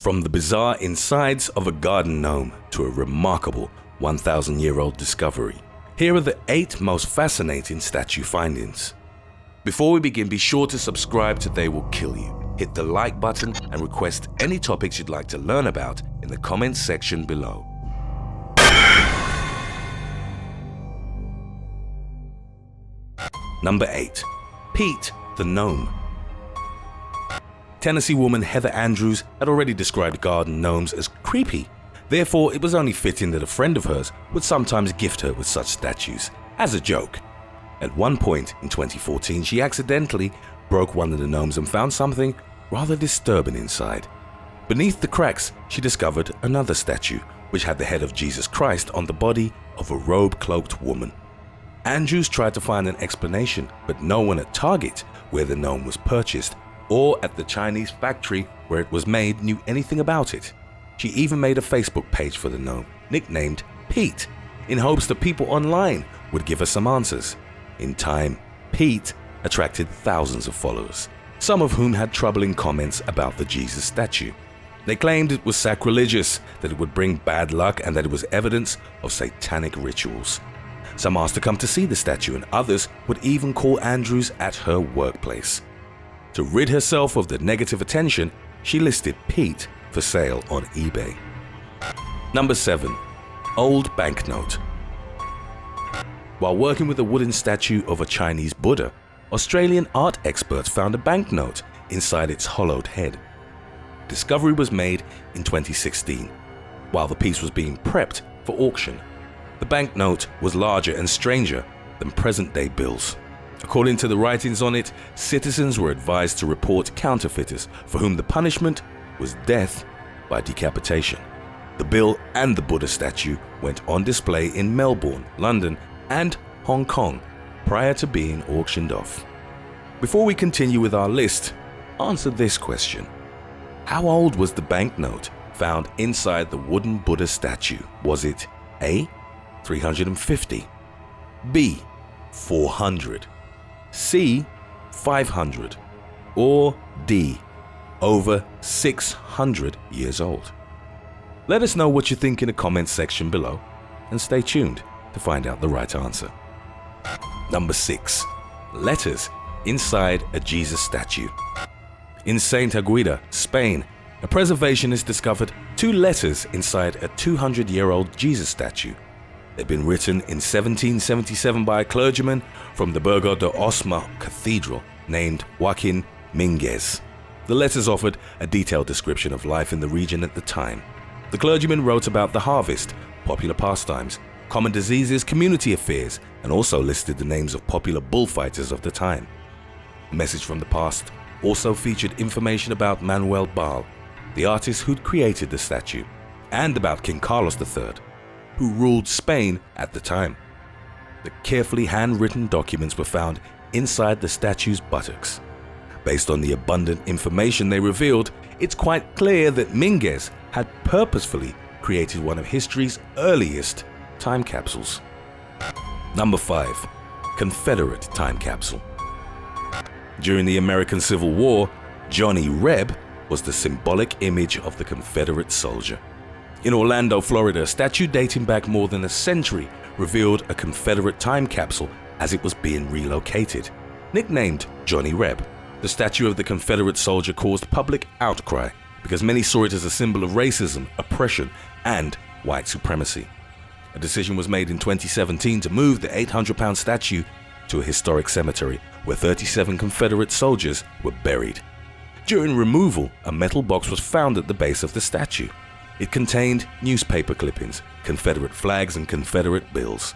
From the bizarre insides of a garden gnome to a remarkable 1,000-year-old discovery, here are the 8 most fascinating statue findings. Before we begin, be sure to subscribe to They Will Kill You. Hit the like button and request any topics you'd like to learn about in the comments section below. Number 8. Pete the Gnome. Tennessee woman Heather Andrews had already described garden gnomes as creepy. Therefore, it was only fitting that a friend of hers would sometimes gift her with such statues, as a joke. At one point in 2014, she accidentally broke one of the gnomes and found something rather disturbing inside. Beneath the cracks, she discovered another statue, which had the head of Jesus Christ on the body of a robe-cloaked woman. Andrews tried to find an explanation, but no one at Target, where the gnome was purchased, or at the Chinese factory where it was made, knew anything about it. She even made a Facebook page for the gnome, nicknamed Pete, in hopes that people online would give her some answers. In time, Pete attracted thousands of followers, some of whom had troubling comments about the Jesus statue. They claimed it was sacrilegious, that it would bring bad luck, and that it was evidence of satanic rituals. Some asked to come to see the statue, and others would even call Andrews at her workplace. To rid herself of the negative attention, she listed Pete for sale on eBay. Number 7. Old Banknote. While working with a wooden statue of a Chinese Buddha, Australian art experts found a banknote inside its hollowed head. Discovery was made in 2016, while the piece was being prepped for auction. The banknote was larger and stranger than present-day bills. According to the writings on it, citizens were advised to report counterfeiters, for whom the punishment was death by decapitation. The bill and the Buddha statue went on display in Melbourne, London, and Hong Kong prior to being auctioned off. Before we continue with our list, answer this question. How old was the banknote found inside the wooden Buddha statue? Was it A. 350, B. 400, C. 500, or D. over 600 years old? Let us know what you think in the comments section below, and stay tuned to find out the right answer. Number 6. Letters inside a Jesus statue. In St. Agueda, Spain, a preservationist discovered 2 letters inside a 200-year-old Jesus statue. They'd been written in 1777 by a clergyman from the Burgo de Osma Cathedral named Joaquin Minguez. The letters offered a detailed description of life in the region at the time. The clergyman wrote about the harvest, popular pastimes, common diseases, community affairs, and also listed the names of popular bullfighters of the time. A message from the past also featured information about Manuel Bal, the artist who'd created the statue, and about King Carlos III, who ruled Spain at the time. The carefully handwritten documents were found inside the statue's buttocks. Based on the abundant information they revealed, it's quite clear that Minguez had purposefully created one of history's earliest time capsules. Number 5. Confederate time capsule. During the American Civil War, Johnny Reb was the symbolic image of the Confederate soldier. In Orlando, Florida, a statue dating back more than a century revealed a Confederate time capsule as it was being relocated. Nicknamed Johnny Reb, the statue of the Confederate soldier caused public outcry because many saw it as a symbol of racism, oppression, and white supremacy. A decision was made in 2017 to move the 800-pound statue to a historic cemetery where 37 Confederate soldiers were buried. During removal, a metal box was found at the base of the statue. It contained newspaper clippings, Confederate flags, and Confederate bills.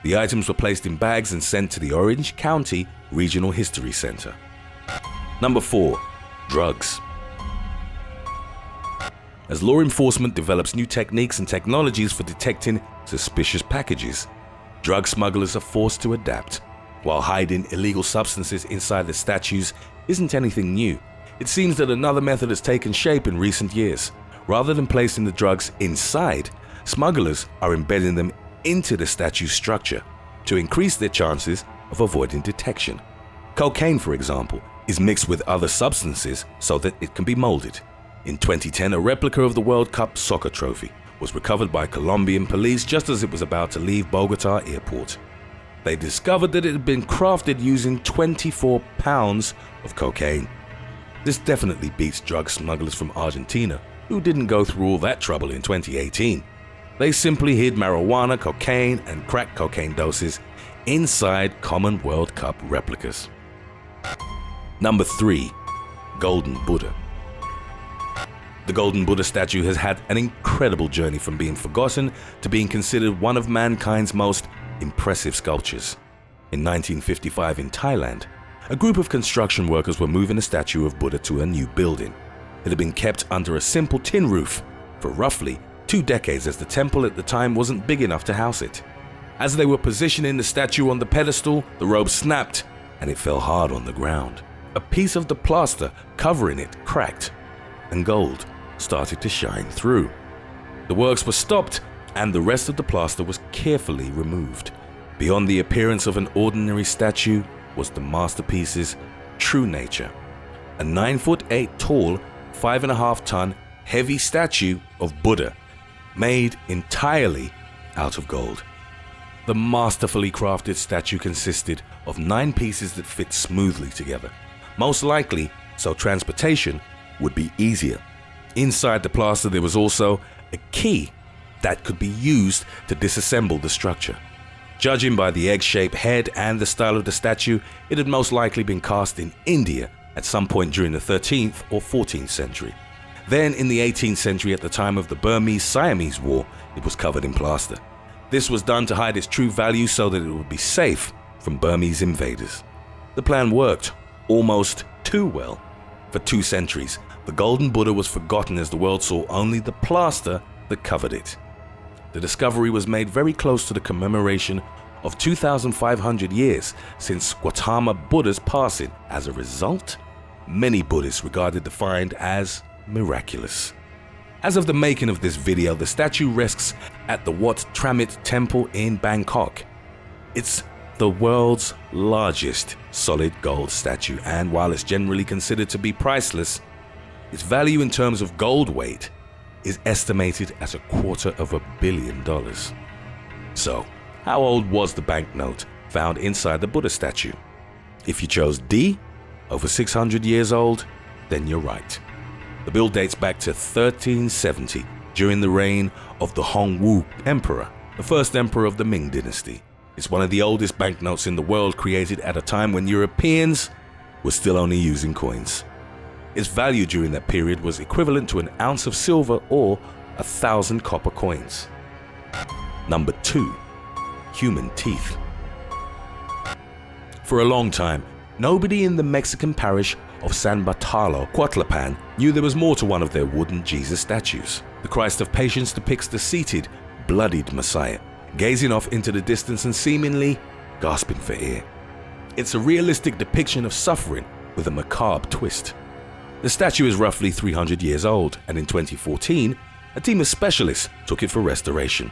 The items were placed in bags and sent to the Orange County Regional History Center. Number 4. Drugs. As law enforcement develops new techniques and technologies for detecting suspicious packages, drug smugglers are forced to adapt. While hiding illegal substances inside the statues isn't anything new, it seems that another method has taken shape in recent years. Rather than placing the drugs inside, smugglers are embedding them into the statue's structure to increase their chances of avoiding detection. Cocaine, for example, is mixed with other substances so that it can be molded. In 2010, a replica of the World Cup soccer trophy was recovered by Colombian police just as it was about to leave Bogota airport. They discovered that it had been crafted using 24 pounds of cocaine. This definitely beats drug smugglers from Argentina, who didn't go through all that trouble in 2018. They simply hid marijuana, cocaine, and crack cocaine doses inside common World Cup replicas. Number 3. Golden Buddha. The Golden Buddha statue has had an incredible journey from being forgotten to being considered one of mankind's most impressive sculptures. In 1955 in Thailand, a group of construction workers were moving a statue of Buddha to a new building. It had been kept under a simple tin roof for roughly 2 decades as the temple at the time wasn't big enough to house it. As they were positioning the statue on the pedestal, the rope snapped and it fell hard on the ground. A piece of the plaster covering it cracked and gold started to shine through. The works were stopped and the rest of the plaster was carefully removed. Beyond the appearance of an ordinary statue was the masterpiece's true nature. A 9'8" tall, 5.5 ton heavy statue of Buddha made entirely out of gold. The masterfully crafted statue consisted of 9 pieces that fit smoothly together, most likely so transportation would be easier. Inside the plaster there was also a key that could be used to disassemble the structure. Judging by the egg-shaped head and the style of the statue, it had most likely been cast in India at some point during the 13th or 14th century. Then in the 18th century, at the time of the Burmese-Siamese War, it was covered in plaster. This was done to hide its true value so that it would be safe from Burmese invaders. The plan worked almost too well. For 2 centuries, the Golden Buddha was forgotten as the world saw only the plaster that covered it. The discovery was made very close to the commemoration of 2,500 years since Gautama Buddha's passing. As a result, many Buddhists regarded the find as miraculous. As of the making of this video, the statue rests at the Wat Tramit Temple in Bangkok. It's the world's largest solid gold statue, and while it's generally considered to be priceless, its value in terms of gold weight is estimated at $250 million. So, how old was the banknote found inside the Buddha statue? If you chose D, over 600 years old, then you're right. The bill dates back to 1370, during the reign of the Hongwu Emperor, the first emperor of the Ming dynasty. It's one of the oldest banknotes in the world, created at a time when Europeans were still only using coins. Its value during that period was equivalent to an ounce of silver or 1,000 copper coins. Number 2. Human teeth. For a long time, nobody in the Mexican parish of San Bartolo, Coatlapan, knew there was more to one of their wooden Jesus statues. The Christ of Patience depicts the seated, bloodied Messiah, gazing off into the distance and seemingly gasping for air. It's a realistic depiction of suffering with a macabre twist. The statue is roughly 300 years old, and in 2014, a team of specialists took it for restoration.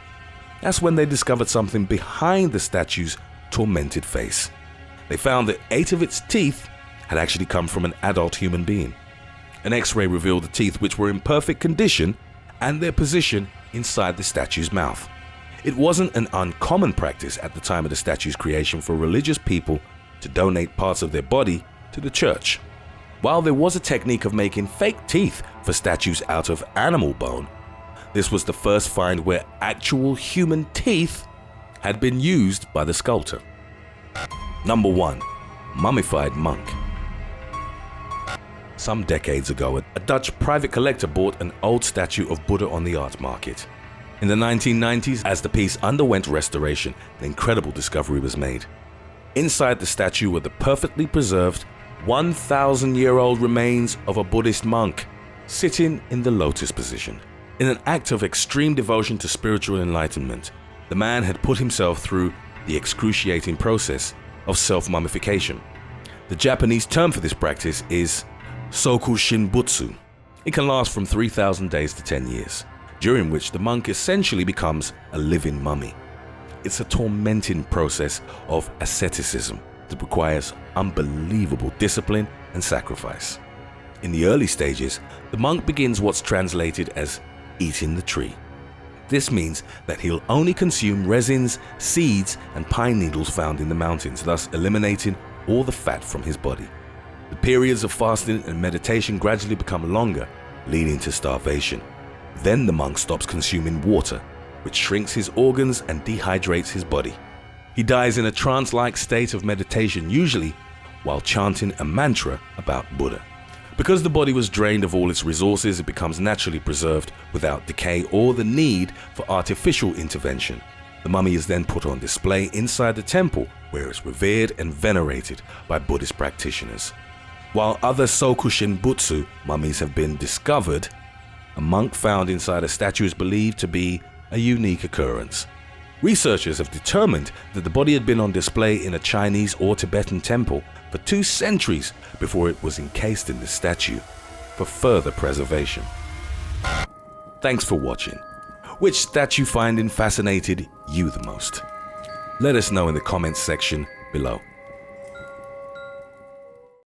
That's when they discovered something behind the statue's tormented face. They found that 8 of its teeth had actually come from an adult human being. An X-ray revealed the teeth, which were in perfect condition, and their position inside the statue's mouth. It wasn't an uncommon practice at the time of the statue's creation for religious people to donate parts of their body to the church. While there was a technique of making fake teeth for statues out of animal bone, this was the first find where actual human teeth had been used by the sculptor. Number 1. Mummified Monk. Some decades ago, a Dutch private collector bought an old statue of Buddha on the art market. In the 1990s, as the piece underwent restoration, an incredible discovery was made. Inside the statue were the perfectly preserved 1,000-year-old remains of a Buddhist monk sitting in the lotus position. In an act of extreme devotion to spiritual enlightenment, the man had put himself through the excruciating process of self-mummification. The Japanese term for this practice is Soku Shinbutsu. It can last from 3,000 days to 10 years, during which the monk essentially becomes a living mummy. It's a tormenting process of asceticism that requires unbelievable discipline and sacrifice. In the early stages, the monk begins what's translated as eating the tree. This means that he'll only consume resins, seeds, and pine needles found in the mountains, thus eliminating all the fat from his body. The periods of fasting and meditation gradually become longer, leading to starvation. Then the monk stops consuming water, which shrinks his organs and dehydrates his body. He dies in a trance-like state of meditation, usually while chanting a mantra about Buddha. Because the body was drained of all its resources, it becomes naturally preserved without decay or the need for artificial intervention. The mummy is then put on display inside the temple, where it's revered and venerated by Buddhist practitioners. While other Soku Shinbutsu mummies have been discovered, a monk found inside a statue is believed to be a unique occurrence. Researchers have determined that the body had been on display in a Chinese or Tibetan temple for 2 centuries before it was encased in the statue for further preservation. Thanks for watching. Which statue finding fascinated you the most? Let us know in the comments section below.